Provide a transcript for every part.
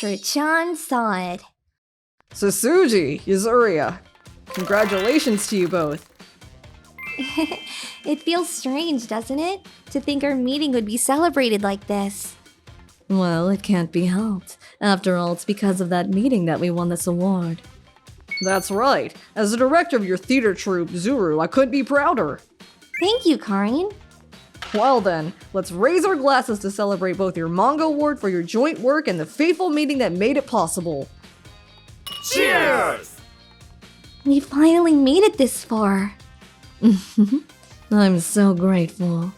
Etra-chan saw it. Sasuji, Yuzuria, congratulations to you both. It feels strange, doesn't it? To think our meeting would be celebrated like this. Well, it can't be helped. After all, it's because of that meeting that we won this award. That's right. As the director of your theater troupe, Zuru, I couldn't be prouder. Thank you, Karin. Well then, let's raise our glasses to celebrate both your manga award for your joint work and the fateful meeting that made it possible. Cheers! We finally made it this far. I'm so grateful.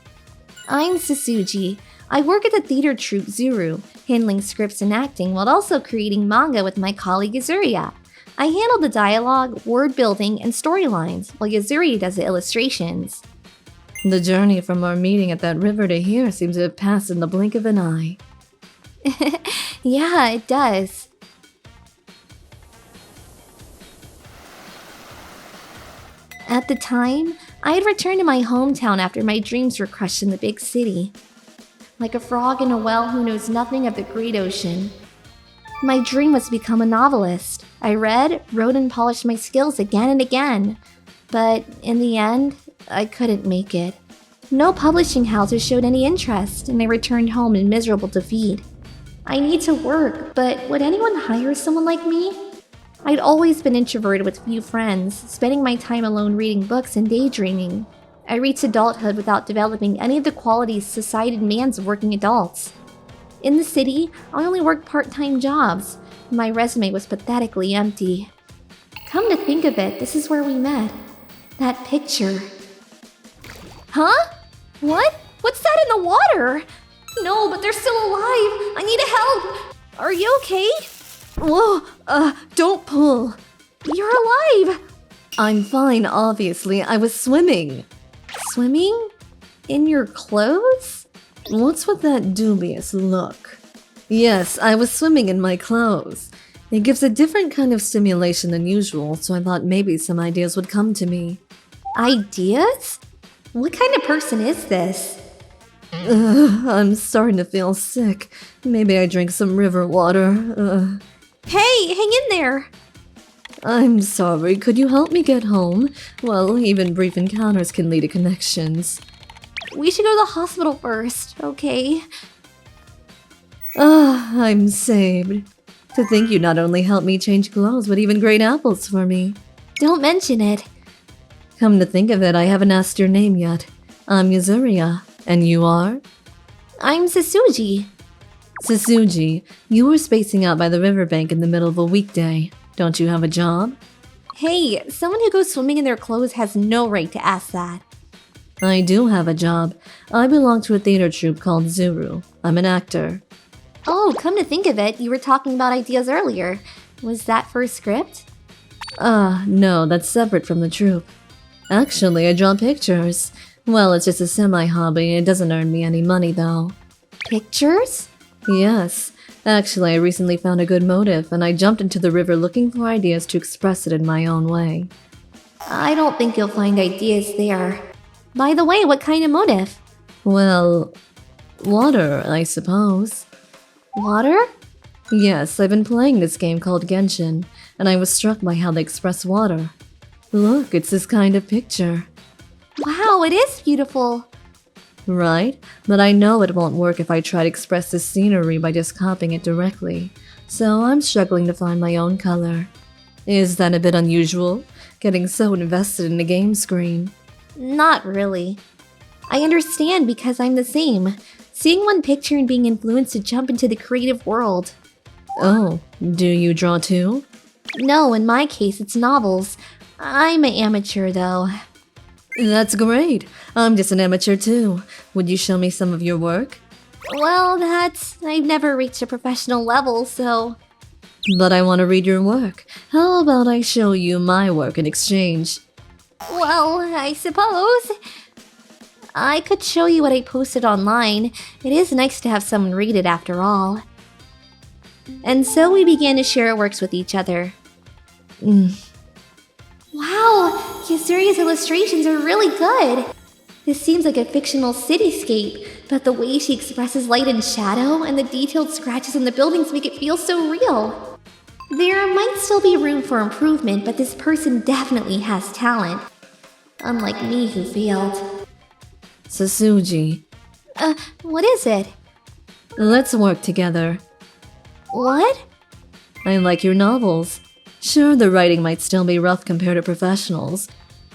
I'm Sasuji. I work at the theater troupe Zuru, handling scripts and acting while also creating manga with my colleague Yuzuria. I handle the dialogue, word building, and storylines, while Yuzuria does the illustrations. The journey from our meeting at that river to here seems to have passed in the blink of an eye. Yeah, it does. At the time, I had returned to my hometown after my dreams were crushed in the big city. Like a frog in a well who knows nothing of the great ocean. My dream was to become a novelist. I read, wrote, and polished my skills again and again. But in the end, I couldn't make it. No publishing houses showed any interest, and I returned home in miserable defeat. I need to work, but would anyone hire someone like me? I'd always been introverted with few friends, spending my time alone reading books and daydreaming. I reached adulthood without developing any of the qualities society demands of working adults. In the city, I only worked part-time jobs. My resume was pathetically empty. Come to think of it, this is where we met. That picture. Huh? What? What's that in the water? No, but they're still alive! I need help! Are you okay? Whoa, don't pull. You're alive! I'm fine, obviously. I was swimming. Swimming? In your clothes? What's with that dubious look? Yes, I was swimming in my clothes. It gives a different kind of stimulation than usual, so I thought maybe some ideas would come to me. Ideas? What kind of person is this? I'm starting to feel sick. Maybe I drink some river water. Hey, hang in there! I'm sorry, could you help me get home? Well, even brief encounters can lead to connections. We should go to the hospital first, okay? I'm saved. To think you not only helped me change clothes, but even grate apples for me. Don't mention it. Come to think of it, I haven't asked your name yet. I'm Yuzuria. And you are? I'm Sasuji. Sasuji, you were spacing out by the riverbank in the middle of a weekday. Don't you have a job? Hey, someone who goes swimming in their clothes has no right to ask that. I do have a job. I belong to a theater troupe called Zuru. I'm an actor. Oh, come to think of it, you were talking about ideas earlier. Was that for a script? No, that's separate from the troupe. Actually, I draw pictures. Well, it's just a semi-hobby. It doesn't earn me any money, though. Pictures? Yes. Actually, I recently found a good motive, and I jumped into the river looking for ideas to express it in my own way. I don't think you'll find ideas there. By the way, what kind of motive? Well, water, I suppose. Water? Yes, I've been playing this game called Genshin, and I was struck by how they express water. Look, it's this kind of picture. Wow, it is beautiful. Right? But I know it won't work if I try to express the scenery by just copying it directly. So I'm struggling to find my own color. Is that a bit unusual? Getting so invested in a game screen. Not really. I understand because I'm the same. Seeing one picture and being influenced to jump into the creative world. Oh, do you draw too? No, in my case, it's novels. I'm an amateur, though. That's great. I'm just an amateur too. Would you show me some of your work? Well, I've never reached a professional level, so... But I want to read your work. How about I show you my work in exchange? Well, I suppose. I could show you what I posted online. It is nice to have someone read it after all. And so we began to share our works with each other. Wow, Yasuria's illustrations are really good. This seems like a fictional cityscape, But the way she expresses light and shadow and the detailed scratches on the buildings make it feel so real. There might still be room for improvement, but this person definitely has talent. Unlike me who failed. Sasuji, What is it? let's work together. What? I like your novels. Sure, the writing might still be rough compared to professionals,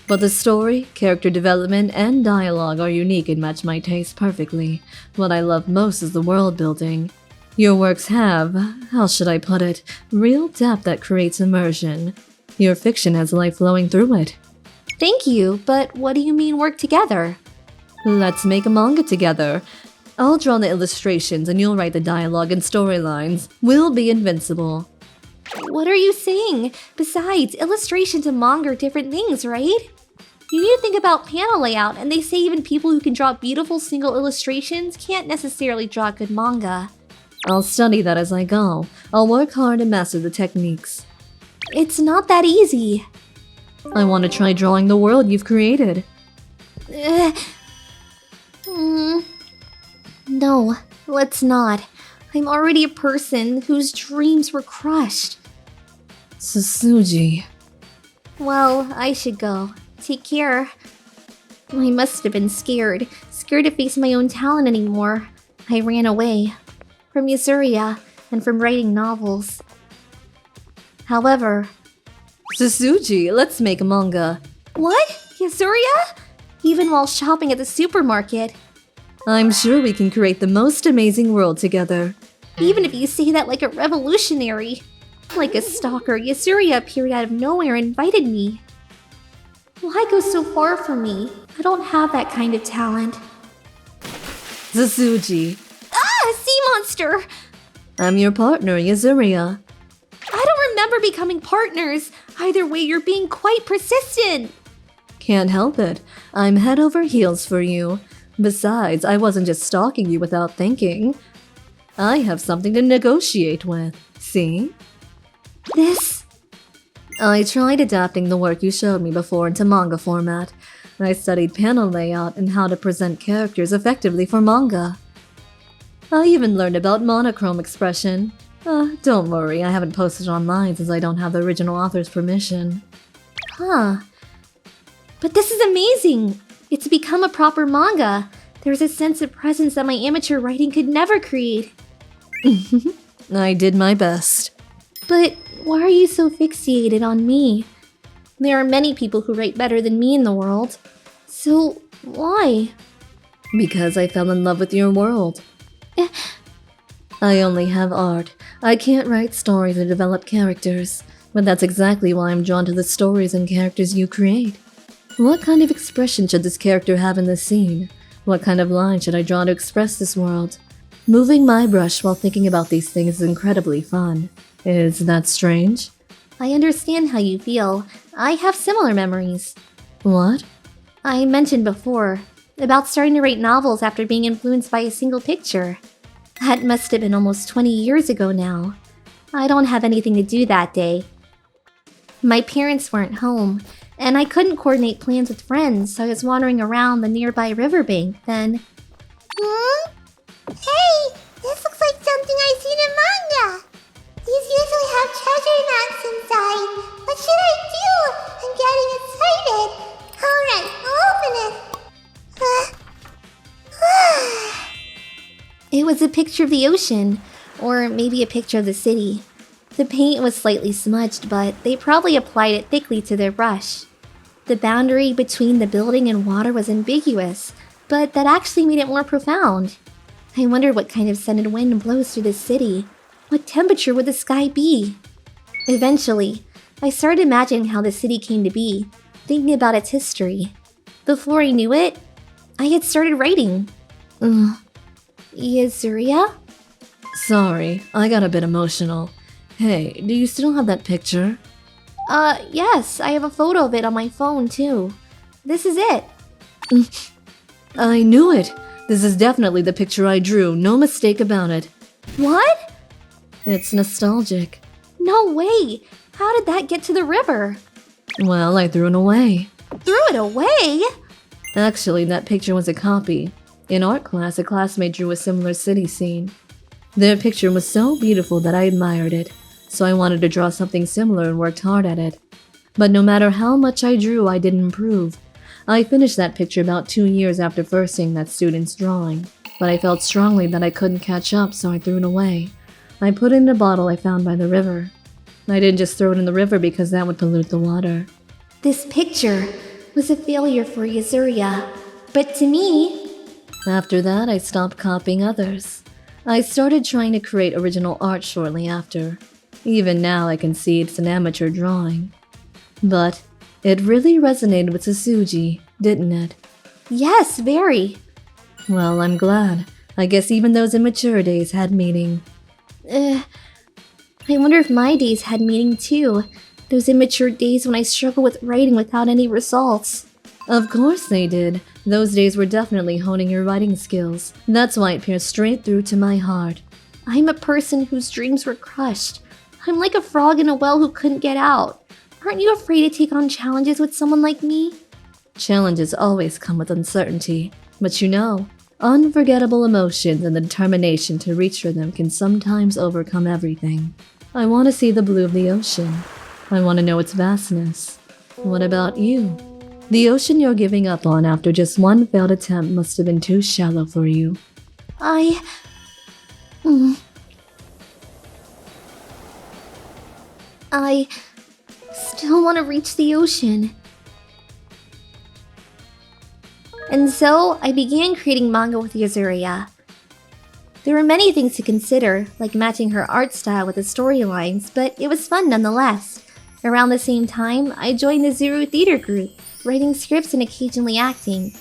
but the story, character development, and dialogue are unique and match my taste perfectly. What I love most is the world building. Your works have, how should I put it, real depth that creates immersion. Your fiction has life flowing through it. Thank you, but what do you mean work together? Let's make a manga together. I'll draw the illustrations and you'll write the dialogue and storylines. We'll be invincible. What are you saying? Besides, illustrations and manga are different things, right? You need to think about panel layout, and they say even people who can draw beautiful single illustrations can't necessarily draw good manga. I'll study that as I go. I'll work hard and master the techniques. It's not that easy. I want to try drawing the world you've created. No, let's not. I'm already a person whose dreams were crushed. Sasuji. Well, I should go. Take care. I must have been scared to face my own talent anymore. I ran away. From Yasuria, and from writing novels. However... Sasuji, let's make a manga. What? Yasuria? Even while shopping at the supermarket. I'm sure we can create the most amazing world together. Even if you say that like a revolutionary. Like a stalker, Yasuria appeared out of nowhere and invited me. Why go so far from me? I don't have that kind of talent. Sasuji. Ah, sea monster! I'm your partner, Yasuria. I don't remember becoming partners. Either way, you're being quite persistent. Can't help it. I'm head over heels for you. Besides, I wasn't just stalking you without thinking. I have something to negotiate with. See? This... I tried adapting the work you showed me before into manga format. I studied panel layout and how to present characters effectively for manga. I even learned about monochrome expression. Don't worry, I haven't posted it online since I don't have the original author's permission. Huh. But this is amazing! It's become a proper manga. There's a sense of presence that my amateur writing could never create. I did my best. But why are you so fixated on me? There are many people who write better than me in the world. So, why? Because I fell in love with your world. I only have art. I can't write stories or develop characters. But that's exactly why I'm drawn to the stories and characters you create. What kind of expression should this character have in this scene? What kind of line should I draw to express this world? Moving my brush while thinking about these things is incredibly fun. Is that strange? I understand how you feel. I have similar memories. What? I mentioned before about starting to write novels after being influenced by a single picture. That must have been almost 20 years ago now. I don't have anything to do that day. My parents weren't home, and I couldn't coordinate plans with friends, so I was wandering around the nearby riverbank then. Hey, this looks like something I've seen in manga. These usually have treasure maps inside. What should I do? I'm getting excited. Alright, I'll open it. It was a picture of the ocean, or maybe a picture of the city. The paint was slightly smudged, but they probably applied it thickly to their brush. The boundary between the building and water was ambiguous, but that actually made it more profound. I wondered what kind of scented wind blows through the city. What temperature would the sky be? Eventually, I started imagining how the city came to be, thinking about its history. Before I knew it, I had started writing. Yasuria? Sorry, I got a bit emotional. Hey, do you still have that picture? Yes, I have a photo of it on my phone too. This is it. I knew it! This is definitely the picture I drew, no mistake about it. What? It's nostalgic. No way! How did that get to the river? Well, I threw it away. Threw it away? Actually, that picture was a copy. In art class, a classmate drew a similar city scene. Their picture was so beautiful that I admired it, so I wanted to draw something similar and worked hard at it. But no matter how much I drew, I didn't improve. I finished that picture about 2 years after first seeing that student's drawing, but I felt strongly that I couldn't catch up, so I threw it away. I put it in a bottle I found by the river. I didn't just throw it in the river because that would pollute the water. This picture was a failure for Yazuria, but to me, After that, I stopped copying others. I started trying to create original art shortly after. Even now, I can see it's an amateur drawing. But it really resonated with Sasuji, didn't it? yes, very. Well, I'm glad. I guess even those immature days had meaning. I wonder if my days had meaning too. Those immature days when I struggled with writing without any results. Of course they did. Those days were definitely honing your writing skills. That's why it pierced straight through to my heart. I'm a person whose dreams were crushed. I'm like a frog in a well who couldn't get out. Aren't you afraid to take on challenges with someone like me? Challenges always come with uncertainty. But you know, unforgettable emotions and the determination to reach for them can sometimes overcome everything. I want to see the blue of the ocean. I want to know its vastness. What about you? The ocean you're giving up on after just one failed attempt must have been too shallow for you. I still want to reach the ocean. And so, I began creating manga with Yazuria. There were many things to consider, like matching her art style with the storylines, but it was fun nonetheless. Around the same time, I joined the Zuru Theater Group, writing scripts and occasionally acting.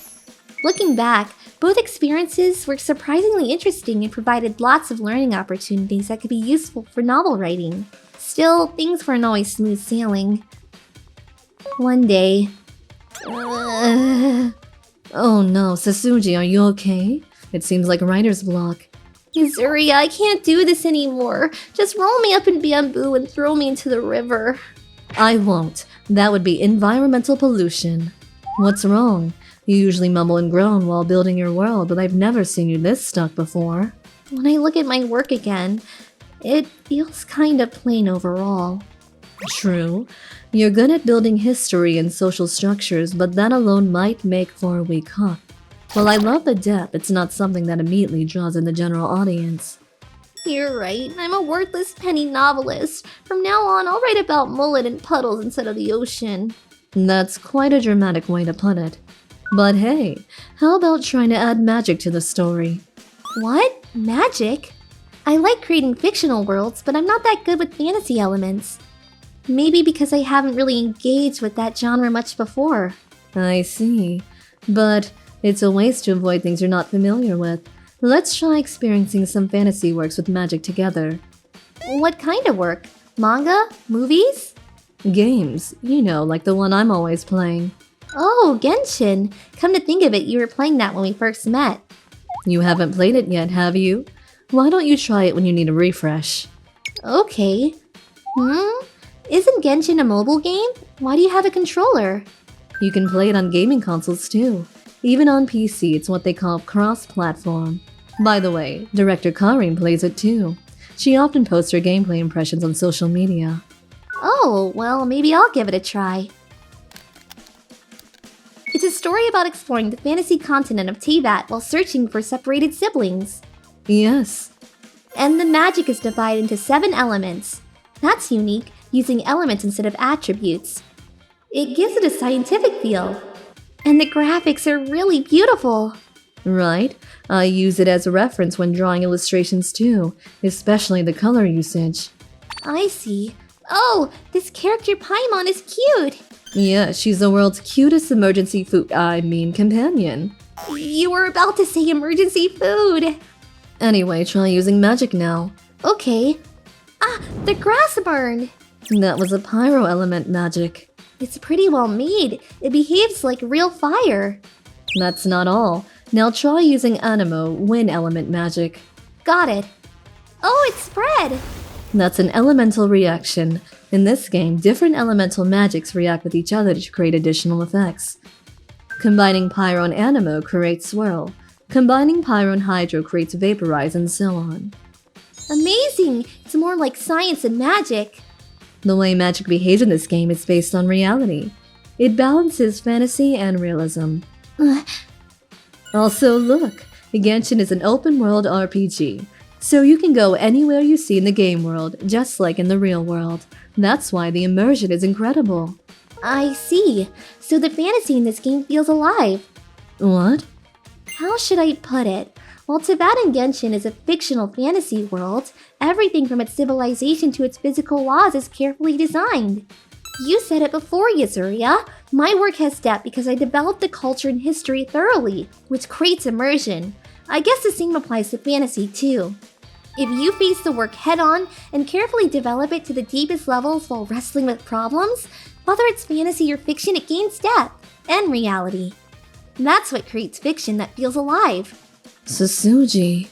Looking back, both experiences were surprisingly interesting and provided lots of learning opportunities that could be useful for novel writing. Still, things weren't always smooth sailing. One day... Oh no, Sasuji, are you okay? It seems like writer's block. Yazuria, I can't do this anymore. Just roll me up in bamboo and throw me into the river. I won't. That would be environmental pollution. What's wrong? You usually mumble and groan while building your world, but I've never seen you this stuck before. When I look at my work again, it feels kinda plain overall. True. You're good at building history and social structures, but that alone might make for a weak hook. While I love the depth, it's not something that immediately draws in the general audience. You're right, I'm a worthless penny novelist. From now on, I'll write about mullet and puddles instead of the ocean. That's quite a dramatic way to put it. But hey, how about trying to add magic to the story? What? Magic? I like creating fictional worlds, but I'm not that good with fantasy elements. Maybe because I haven't really engaged with that genre much before. I see. But it's a waste to avoid things you're not familiar with. Let's try experiencing some fantasy works with magic together. What kind of work? Manga? Movies? Games, you know, like the one I'm always playing. Oh, Genshin! Come to think of it, you were playing that when we first met. You haven't played it yet, have you? Why don't you try it when you need a refresh? Okay. Isn't Genshin a mobile game? Why do you have a controller? You can play it on gaming consoles too. Even on PC, it's what they call cross-platform. By the way, director Karin plays it too. She often posts her gameplay impressions on social media. Oh, well, maybe I'll give it a try. It's a story about exploring the fantasy continent of Teyvat while searching for separated siblings. Yes. And the magic is divided into 7 elements. That's unique, using elements instead of attributes. It gives it a scientific feel. And the graphics are really beautiful. Right. I use it as a reference when drawing illustrations too, especially the color usage. I see. Oh, this character Paimon is cute. Yeah, she's the world's cutest emergency companion. You were about to say emergency food. Anyway, try using magic now. Okay. Ah, the grass burned. That was a pyro element magic. It's pretty well made. It behaves like real fire. That's not all. Now try using Animo wind element magic. Got it. Oh, it spread. That's an elemental reaction. In this game, different elemental magics react with each other to create additional effects. Combining Pyro and Animo creates Swirl. Combining pyro and hydro creates vaporize and so on. Amazing! It's more like science and magic. The way magic behaves in this game is based on reality. It balances fantasy and realism. Also, look, Genshin is an open-world RPG, so you can go anywhere you see in the game world, just like in the real world. That's why the immersion is incredible. I see. So the fantasy in this game feels alive. What? How should I put it? While Tibetan Genshin is a fictional fantasy world, everything from its civilization to its physical laws is carefully designed. You said it before, Yuzuriya. My work has depth because I developed the culture and history thoroughly, which creates immersion. I guess the same applies to fantasy too. If you face the work head-on and carefully develop it to the deepest levels while wrestling with problems, whether it's fantasy or fiction, it gains depth and reality. That's what creates fiction that feels alive. Sasuji.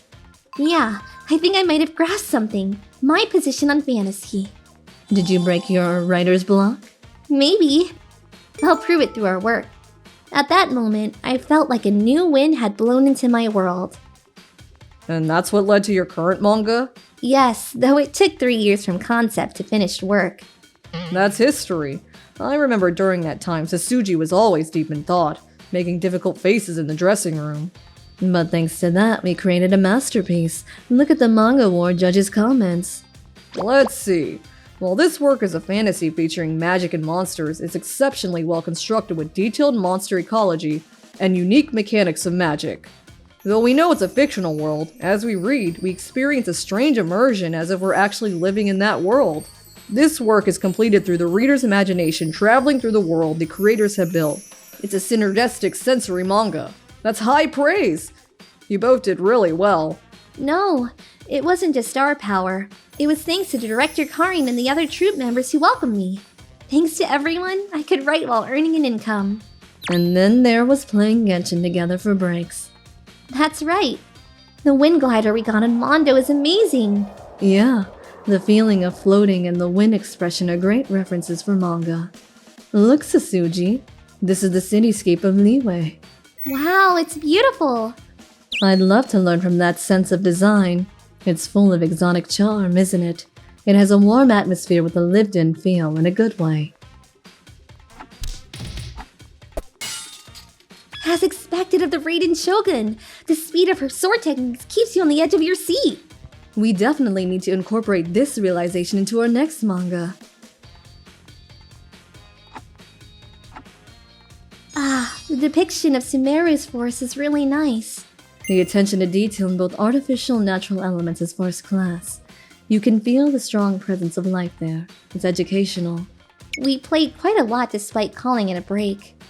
Yeah, I think I might have grasped something. My position on fantasy. Did you break your writer's block? Maybe. I'll prove it through our work. At that moment, I felt like a new wind had blown into my world. And that's what led to your current manga? Yes, though it took 3 years from concept to finished work. That's history. I remember during that time, Sasuji was always deep in thought, making difficult faces in the dressing room. But thanks to that, we created a masterpiece. Look at the Manga Award judges' comments. Let's see. While this work is a fantasy featuring magic and monsters, it's exceptionally well constructed with detailed monster ecology and unique mechanics of magic. Though we know it's a fictional world, as we read, we experience a strange immersion as if we're actually living in that world. This work is completed through the reader's imagination traveling through the world the creators have built. It's a synergistic sensory manga. That's high praise! You both did really well. No, it wasn't just star power. It was thanks to Director Karin and the other troupe members who welcomed me. Thanks to everyone, I could write while earning an income. And then there was playing Genshin together for breaks. That's right. The wind glider we got on Mondo is amazing. Yeah, the feeling of floating and the wind expression are great references for manga. Look, Sasuji, this is the cityscape of Liyue. Wow, it's beautiful. I'd love to learn from that sense of design. It's full of exotic charm, isn't it? It has a warm atmosphere with a lived-in feel in a good way. As expected of the Raiden Shogun, the speed of her sword techniques keeps you on the edge of your seat. We definitely need to incorporate this realization into our next manga. The depiction of Sumeru's force is really nice. The attention to detail in both artificial and natural elements is first class. You can feel the strong presence of life there. It's educational. We played quite a lot despite calling it a break.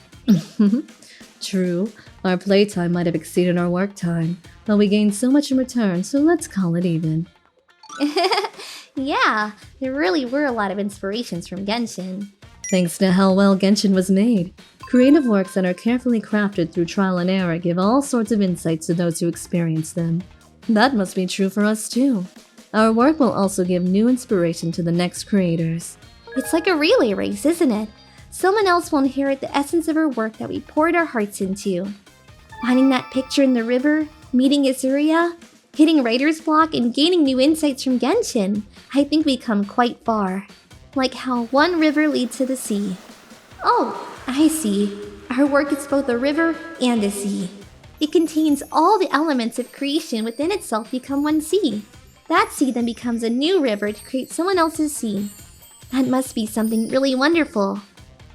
True, our playtime might have exceeded our work time, but we gained so much in return, so let's call it even. Yeah, there really were a lot of inspirations from Genshin. Thanks to how well Genshin was made. Creative works that are carefully crafted through trial and error give all sorts of insights to those who experience them. That must be true for us too. Our work will also give new inspiration to the next creators. It's like a relay race, isn't it? Someone else will inherit the essence of our work that we poured our hearts into. Finding that picture in the river, meeting Yuzuriya, hitting writer's block, and gaining new insights from Genshin, I think we've come quite far. Like how one river leads to the sea. Oh, I see. Our work is both a river and a sea. It contains all the elements of creation within itself become one sea. That sea then becomes a new river to create someone else's sea. That must be something really wonderful.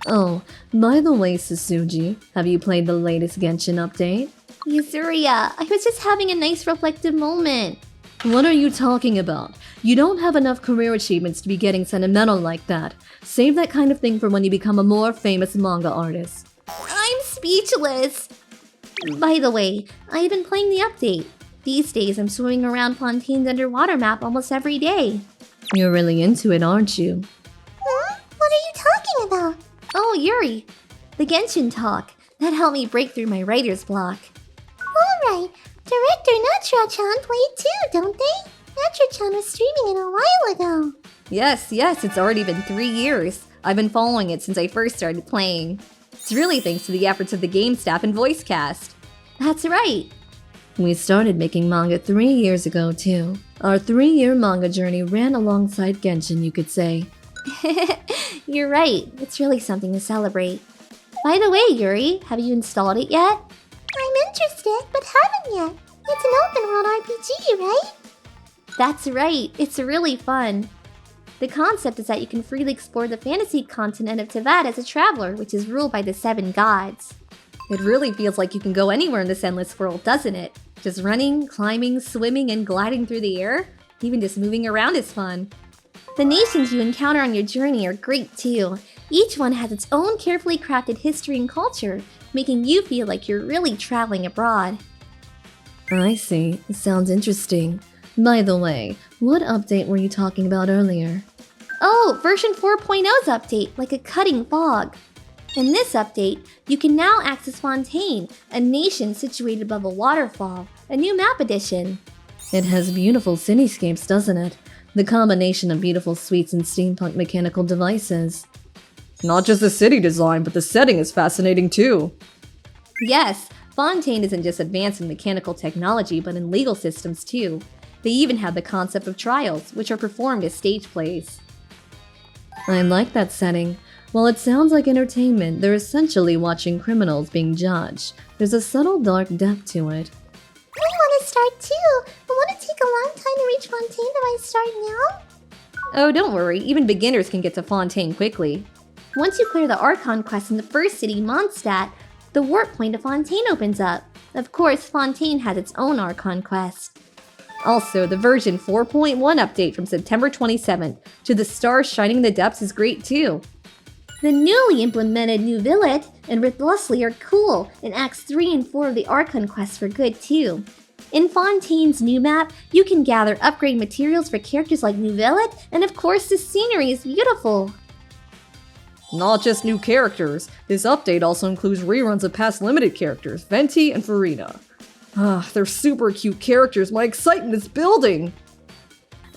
Oh, by the way, Sasuji, have you played the latest Genshin update? Yuzuriya, I was just having a nice reflective moment. What are you talking about? You don't have enough career achievements to be getting sentimental like that. Save that kind of thing for when you become a more famous manga artist. I'm speechless. By the way, I've been playing the update. These days, I'm swimming around Fontaine's underwater map almost every day. You're really into it, aren't you? Huh? What are you talking about? Oh, Yuri, the Genshin talk. That helped me break through my writer's block. Alright, Director Natura-chan played too, don't they? Natura-chan was streaming it a while ago. Yes, it's already been 3 years. I've been following it since I first started playing. It's really thanks to the efforts of the game staff and voice cast. That's right. We started making manga 3 years ago, too. Our 3-year manga journey ran alongside Genshin, you could say. You're right, it's really something to celebrate. By the way, Yuri, have you installed it yet? I'm interested, but haven't yet. It's an open world RPG, right? That's right, it's really fun. The concept is that you can freely explore the fantasy continent of Teyvat as a traveler, which is ruled by the 7 gods. It really feels like you can go anywhere in this endless world, doesn't it? Just running, climbing, swimming, and gliding through the air? Even just moving around is fun. The nations you encounter on your journey are great too. Each one has its own carefully crafted history and culture, making you feel like you're really traveling abroad. I see. Sounds interesting. By the way, what update were you talking about earlier? Oh, version 4.0's update, like a cutting fog. In this update, you can now access Fontaine, a nation situated above a waterfall, a new map addition. It has beautiful cityscapes, doesn't it? The combination of beautiful suites and steampunk mechanical devices. Not just the city design, but the setting is fascinating too. Yes, Fontaine isn't just advanced in mechanical technology, but in legal systems too. They even have the concept of trials, which are performed as stage plays. I like that setting. While it sounds like entertainment, they're essentially watching criminals being judged. There's a subtle dark depth to it. I want to start too, but won't it take a long time to reach Fontaine if I start now? Oh, don't worry, even beginners can get to Fontaine quickly. Once you clear the Archon quest in the first city, Mondstadt, the warp point of Fontaine opens up. Of course, Fontaine has its own Archon quest. Also, the version 4.1 update from September 27th to the stars shining in the depths is great too. The newly implemented new Village and Rithlessly are cool, and Acts 3 and 4 of the Archon quest are good too. In Fontaine's new map, you can gather upgrade materials for characters like New Village, and of course the scenery is beautiful. Not just new characters, this update also includes reruns of past limited characters, Venti and Farina. They're super cute characters, my excitement is building!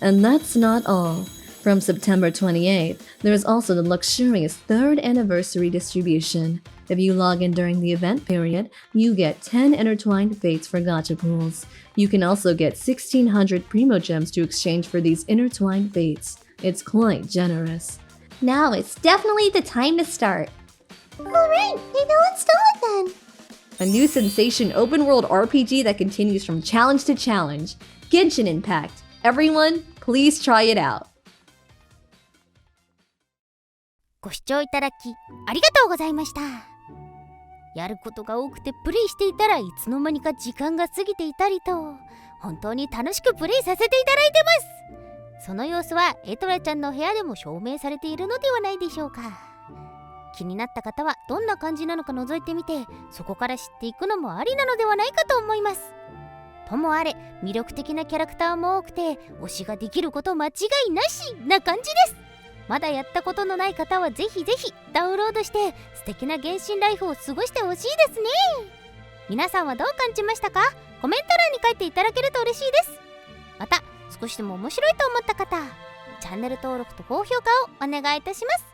And that's not all. From September 28th, there's also the luxurious 3rd anniversary distribution. If you log in during the event period, you get 10 intertwined fates for gacha pools. You can also get 1600 primo gems to exchange for these intertwined fates. It's quite generous. Now it's definitely the time to start. Alright, maybe let's start then. A new sensation open world RPG that continues from challenge to challenge. Genshin Impact. Everyone, please try it out. ご視聴いただきありがとうございました。やることが多くてプレイしていたらいつの間にか時間が過ぎていたりと、本当に楽しくプレイさせていただいてます。その様子はエトラちゃんの部屋でも証明されているのではないでしょうか。気になった方はどんな感じなのか覗いてみて、そこから知っていくのもありなのではないかと思います。ともあれ、魅力的なキャラクターも多くて推しができること間違いなしな感じです。まだやったことのない方はぜひぜひダウンロードして素敵な原神ライフを過ごしてほしいですね。皆さんはどう感じましたか？コメント欄に書いていただけると嬉しいです。また少しでも面白いと思った方、チャンネル登録と高評価をお願いいたします。